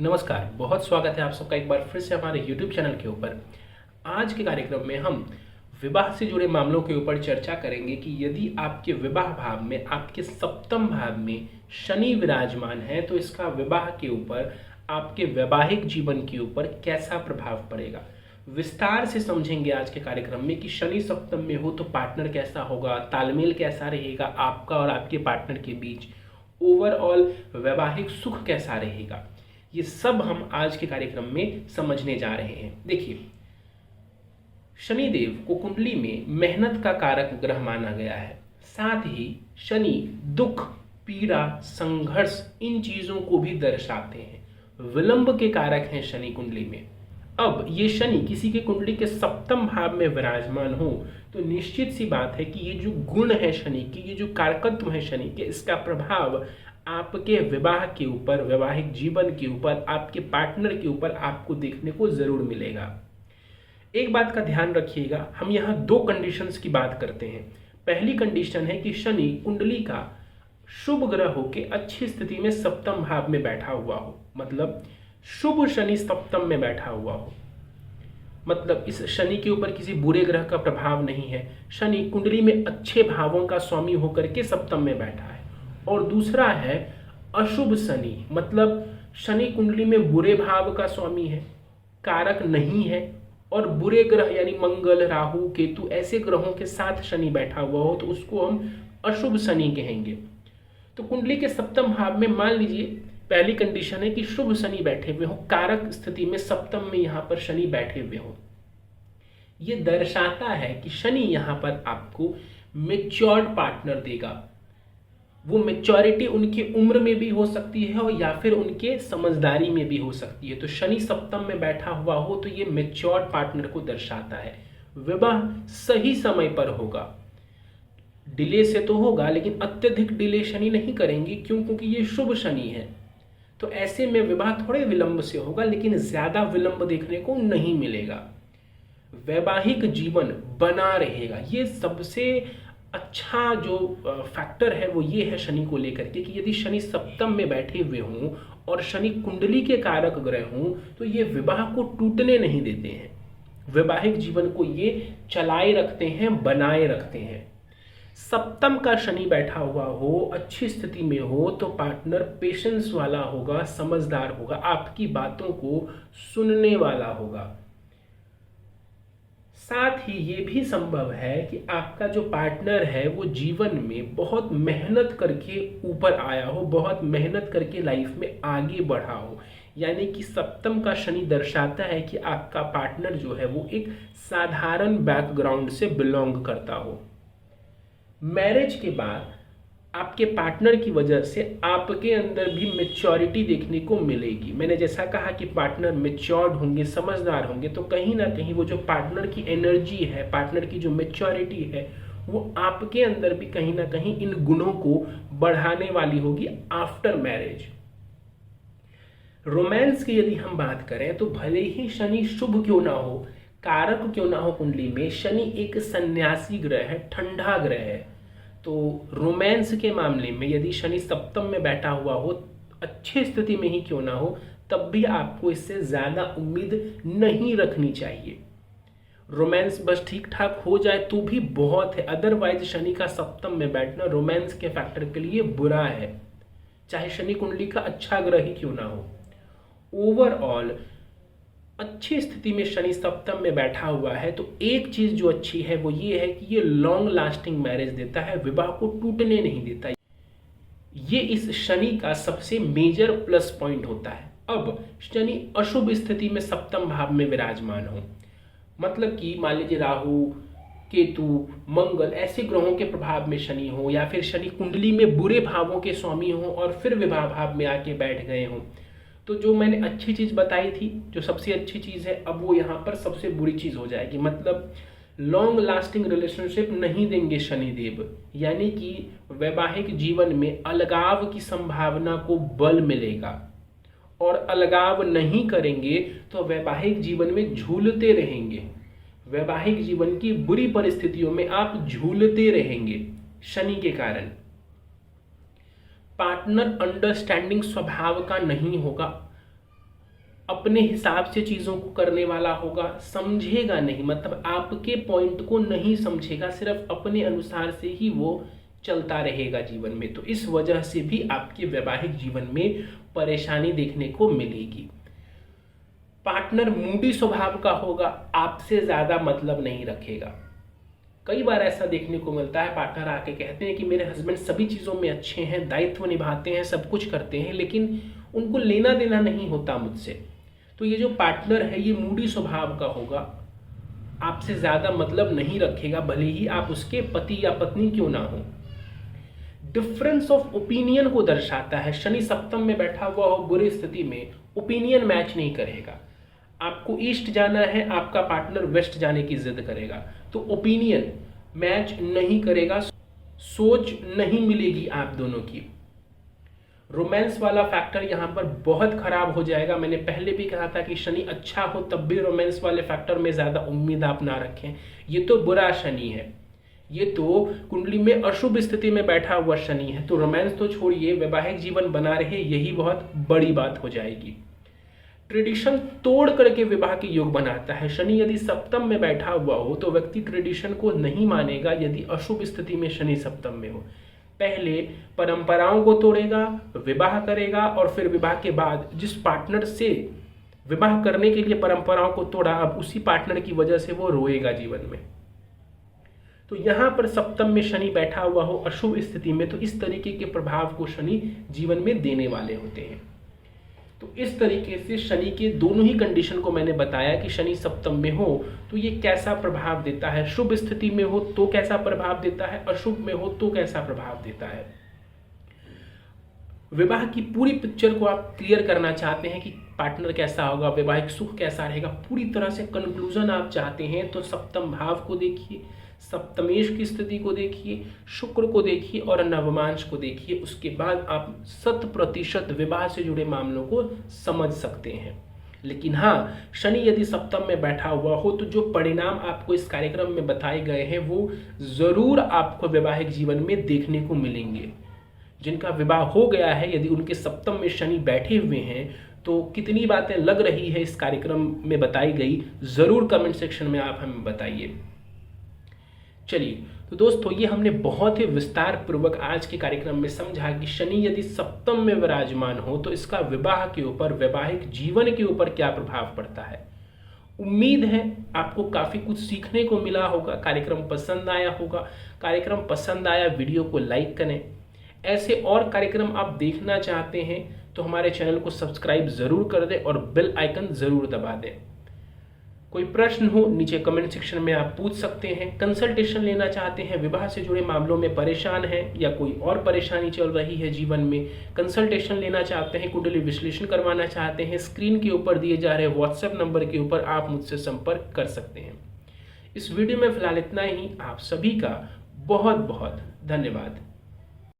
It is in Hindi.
नमस्कार, बहुत स्वागत है आप सबका एक बार फिर से हमारे YouTube चैनल के ऊपर। आज के कार्यक्रम में हम विवाह से जुड़े मामलों के ऊपर चर्चा करेंगे कि यदि आपके विवाह भाव में, आपके सप्तम भाव में शनि विराजमान है तो इसका विवाह के ऊपर, आपके वैवाहिक जीवन के ऊपर कैसा प्रभाव पड़ेगा। विस्तार से समझेंगे आज के कार्यक्रम में कि शनि सप्तम में हो तो पार्टनर कैसा होगा, तालमेल कैसा रहेगा आपका और आपके पार्टनर के बीच, ओवरऑल वैवाहिक सुख कैसा रहेगा। ये सब हम आज के कार्यक्रम में समझने जा रहे हैं। देखिए, शनिदेव को कुंडली में मेहनत का कारक ग्रह माना गया है। साथ ही शनि दुख, पीड़ा, संघर्ष इन चीजों को भी दर्शाते हैं। विलंब के कारक हैं शनि कुंडली में। अब ये शनि किसी के कुंडली के सप्तम भाव में विराजमान हो तो निश्चित सी बात है कि ये जो गुण है शनि की, ये जो कारकत्व है शनि के, इसका प्रभाव आपके विवाह के ऊपर, वैवाहिक जीवन के ऊपर, आपके पार्टनर के ऊपर आपको देखने को जरूर मिलेगा। एक बात का ध्यान रखिएगा, हम यहाँ दो कंडीशंस की बात करते हैं। पहली कंडीशन है कि शनि कुंडली का शुभ ग्रह हो के अच्छी स्थिति में सप्तम भाव में बैठा हुआ हो, मतलब शुभ शनि सप्तम में बैठा हुआ हो, मतलब इस शनि के ऊपर किसी बुरे ग्रह का प्रभाव नहीं है। शनि कुंडली में अच्छे भावों का स्वामी होकर के सप्तम में बैठा है। और दूसरा है अशुभ शनि, मतलब शनि कुंडली में बुरे भाव का स्वामी है, कारक नहीं है, और बुरे ग्रह यानी मंगल, राहु, केतु ऐसे ग्रहों के साथ शनि बैठा हुआ हो तो उसको हम अशुभ शनि कहेंगे। तो कुंडली के सप्तम भाव में मान लीजिए पहली कंडीशन है कि शुभ शनि बैठे हुए हो, कारक स्थिति में सप्तम में यहां पर शनि बैठे हुए हो। ये दर्शाता है कि शनि यहां पर आपको मेच्योर्ड पार्टनर देगा। वो मेच्योरिटी उनकी उम्र में भी हो सकती है और या फिर उनके समझदारी में भी हो सकती है। तो शनि सप्तम में बैठा हुआ हो तो ये मेच्योर्ड पार्टनर को दर्शाता है। विवाह सही समय पर होगा, डिले से तो होगा लेकिन अत्यधिक डिले शनि नहीं करेंगे, क्यों? क्योंकि ये शुभ शनि है। तो ऐसे में विवाह थोड़े विलंब से होगा लेकिन ज्यादा विलंब देखने को नहीं मिलेगा। वैवाहिक जीवन बना रहेगा। ये सबसे अच्छा जो फैक्टर है वो ये है शनि को लेकर के कि यदि शनि सप्तम में बैठे हुए हों और शनि कुंडली के कारक ग्रह हों तो ये विवाह को टूटने नहीं देते हैं, वैवाहिक जीवन को ये चलाए रखते हैं, बनाए रखते हैं। सप्तम का शनि बैठा हुआ हो, अच्छी स्थिति में हो तो पार्टनर पेशेंस वाला होगा, समझदार होगा, आपकी बातों को सुनने वाला होगा। साथ ही ये भी संभव है कि आपका जो पार्टनर है वो जीवन में बहुत मेहनत करके ऊपर आया हो, बहुत मेहनत करके लाइफ में आगे बढ़ा हो। यानी कि सप्तम का शनि दर्शाता है कि आपका पार्टनर जो है वो एक साधारण बैकग्राउंड से बिलोंग करता हो। मैरिज के बाद आपके पार्टनर की वजह से आपके अंदर भी मेच्योरिटी देखने को मिलेगी। मैंने जैसा कहा कि पार्टनर मेच्योर्ड होंगे, समझदार होंगे, तो कहीं ना कहीं वो जो पार्टनर की एनर्जी है, पार्टनर की जो मेच्योरिटी है, वो आपके अंदर भी कहीं ना कहीं इन गुणों को बढ़ाने वाली होगी आफ्टर मैरिज। रोमांस की यदि हम बात करें तो भले ही शनि शुभ क्यों ना हो, कारक क्यों ना हो कुंडली में, शनि एक सन्यासी ग्रह है, ठंडा ग्रह है। तो रोमांस के मामले में यदि शनि सप्तम में बैठा हुआ हो, अच्छी स्थिति में ही क्यों ना हो, तब भी आपको इससे ज्यादा उम्मीद नहीं रखनी चाहिए। रोमांस बस ठीक ठाक हो जाए तो भी बहुत है, अदरवाइज शनि का सप्तम में बैठना रोमांस के फैक्टर के लिए बुरा है, चाहे शनि कुंडली का अच्छा ग्रह ही क्यों ना हो। ओवरऑल अच्छी स्थिति में शनि सप्तम में बैठा हुआ है तो एक चीज जो अच्छी है वो ये है कि ये लॉन्ग लास्टिंग मैरिज देता है, विवाह को टूटने नहीं देता। ये इस शनि का सबसे मेजर प्लस पॉइंट होता है। अब शनि अशुभ स्थिति में सप्तम भाव में विराजमान हो, मतलब कि मान लीजिए राहु, केतु, मंगल ऐसे ग्रहों के प्रभाव में शनि हो, या फिर शनि कुंडली में बुरे भावों के स्वामी हो और फिर विवाह भाव में आके बैठ गए हों, तो जो मैंने अच्छी चीज बताई थी, जो सबसे अच्छी चीज है, अब वो यहाँ पर सबसे बुरी चीज हो जाएगी। मतलब लॉन्ग लास्टिंग रिलेशनशिप नहीं देंगे शनिदेव, यानी कि वैवाहिक जीवन में अलगाव की संभावना को बल मिलेगा, और अलगाव नहीं करेंगे तो वैवाहिक जीवन में झूलते रहेंगे। वैवाहिक जीवन की बुरी परिस्थितियों में आप झूलते रहेंगे शनि के कारण। पार्टनर अंडरस्टैंडिंग स्वभाव का नहीं होगा, अपने हिसाब से चीज़ों को करने वाला होगा, समझेगा नहीं, मतलब आपके पॉइंट को नहीं समझेगा, सिर्फ अपने अनुसार से ही वो चलता रहेगा जीवन में। तो इस वजह से भी आपके वैवाहिक जीवन में परेशानी देखने को मिलेगी। पार्टनर मूडी स्वभाव का होगा, आपसे ज़्यादा मतलब नहीं रखेगा। कई बार ऐसा देखने को मिलता है, पार्टनर आके कहते हैं कि मेरे हस्बैंड सभी चीज़ों में अच्छे हैं, दायित्व निभाते हैं, सब कुछ करते हैं, लेकिन उनको लेना देना नहीं होता मुझसे। तो ये जो पार्टनर है ये मूडी स्वभाव का होगा, आपसे ज़्यादा मतलब नहीं रखेगा, भले ही आप उसके पति या पत्नी क्यों ना हो। डिफरेंस ऑफ ओपिनियन को दर्शाता है। शनि सप्तम में बैठा हुआ हो बुरी स्थिति में, ओपिनियन मैच नहीं करेगा। आपको ईस्ट जाना है, आपका पार्टनर वेस्ट जाने की जिद करेगा, तो ओपिनियन मैच नहीं करेगा, सोच नहीं मिलेगी आप दोनों की। रोमांस वाला फैक्टर यहाँ पर बहुत खराब हो जाएगा। मैंने पहले भी कहा था कि शनि अच्छा हो तब भी रोमांस वाले फैक्टर में ज़्यादा उम्मीद आप ना रखें। ये तो बुरा शनि है, ये तो कुंडली में अशुभ स्थिति में बैठा हुआ शनि है, तो रोमांस तो छोड़िए, वैवाहिक जीवन बना रहे यही बहुत बड़ी बात हो जाएगी। ट्रेडिशन तोड़ करके विवाह के योग बनाता है। शनि यदि सप्तम में बैठा हुआ हो तो व्यक्ति ट्रेडिशन को नहीं मानेगा यदि अशुभ स्थिति में शनि सप्तम में हो। पहले परंपराओं को तोड़ेगा, विवाह करेगा, और फिर विवाह के बाद जिस पार्टनर से विवाह करने के लिए परंपराओं को तोड़ा, अब उसी पार्टनर की वजह से वो रोएगा जीवन में। तो यहाँ पर सप्तम में शनि बैठा हुआ हो अशुभ स्थिति में, तो इस तरीके के प्रभाव को शनि जीवन में देने वाले होते हैं। तो इस तरीके से शनि के दोनों ही कंडीशन को मैंने बताया कि शनि सप्तम में हो तो ये कैसा प्रभाव देता है, शुभ स्थिति में हो तो कैसा प्रभाव देता है, अशुभ में हो तो कैसा प्रभाव देता है। विवाह की पूरी पिक्चर को आप क्लियर करना चाहते हैं कि पार्टनर कैसा होगा, वैवाहिक सुख कैसा रहेगा, पूरी तरह से कंक्लूजन आप चाहते हैं, तो सप्तम भाव को देखिए, सप्तमेश की स्थिति को देखिए, शुक्र को देखिए और नवमांश को देखिए। उसके बाद आप 100% विवाह से जुड़े मामलों को समझ सकते हैं। लेकिन हाँ, शनि यदि सप्तम में बैठा हुआ हो तो जो परिणाम आपको इस कार्यक्रम में बताए गए हैं वो जरूर आपको वैवाहिक जीवन में देखने को मिलेंगे। जिनका विवाह हो गया है, यदि उनके सप्तम में शनि बैठे हुए हैं तो कितनी बातें लग रही है इस कार्यक्रम में बताई गई, जरूर कमेंट सेक्शन में आप हमें बताइए। चलिए, तो दोस्तों ये हमने बहुत ही विस्तार पूर्वक आज के कार्यक्रम में समझा कि शनि यदि सप्तम में विराजमान हो तो इसका विवाह के ऊपर, वैवाहिक जीवन के ऊपर क्या प्रभाव पड़ता है। उम्मीद है आपको काफ़ी कुछ सीखने को मिला होगा, कार्यक्रम पसंद आया होगा। कार्यक्रम पसंद आया, वीडियो को लाइक करें। ऐसे और कार्यक्रम आप देखना चाहते हैं तो हमारे चैनल को सब्सक्राइब ज़रूर कर दें और बेल आइकन ज़रूर दबा दें। कोई प्रश्न हो नीचे कमेंट सेक्शन में आप पूछ सकते हैं। कंसल्टेशन लेना चाहते हैं, विवाह से जुड़े मामलों में परेशान हैं या कोई और परेशानी चल रही है जीवन में, कंसल्टेशन लेना चाहते हैं, कुंडली विश्लेषण करवाना चाहते हैं, स्क्रीन के ऊपर दिए जा रहे व्हाट्सएप नंबर के ऊपर आप मुझसे संपर्क कर सकते हैं। इस वीडियो में फिलहाल इतना ही। आप सभी का बहुत बहुत धन्यवाद।